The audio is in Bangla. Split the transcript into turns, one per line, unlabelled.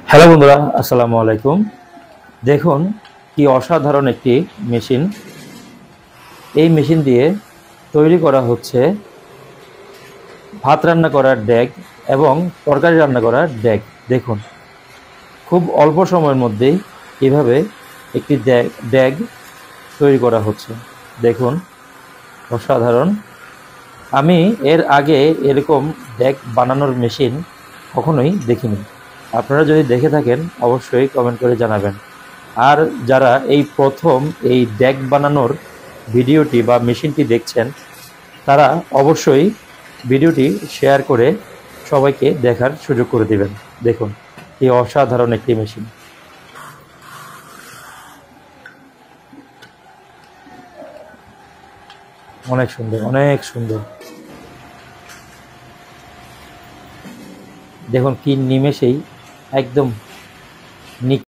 হ্যালো বন্ধুরা, আসসালামু আলাইকুম। দেখুন কি অসাধারণ একটি মেশিন। এই মেশিন দিয়ে তৈরি করা হচ্ছে ভাত রান্না করার ডেক এবং তরকারি রান্না করার ডেক। দেখুন খুব অল্প সময়ের মধ্যেই এভাবে একটি ডেক তৈরি করা হচ্ছে। দেখুন অসাধারণ। আমি এর আগে এরকম ডেক বানানোর মেশিন কখনোই দেখিনি। আপনারা যদি দেখে থাকেন অবশ্যই কমেন্ট করে জানাবেন। আর যারা এই প্রথম এই ডেক বানানোর ভিডিওটি বা মেশিনটি দেখছেন তারা অবশ্যই ভিডিওটি শেয়ার করে সবাইকে দেখার সুযোগ করে দিবেন। দেখুন এই অসাধারণ একটি মেশিন। অনেক সুন্দর, অনেক সুন্দর। দেখুন কি নিমেষেই একদম